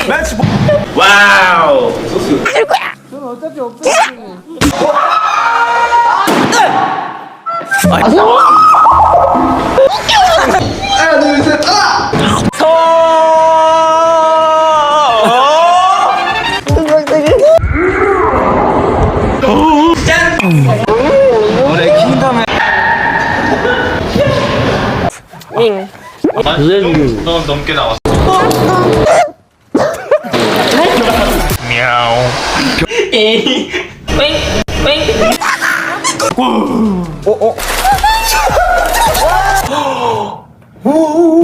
매치 와우. 넌 어차피 없어. 하나 둘 셋. 올해 킹덤에 너 넘게 나왔어. 오.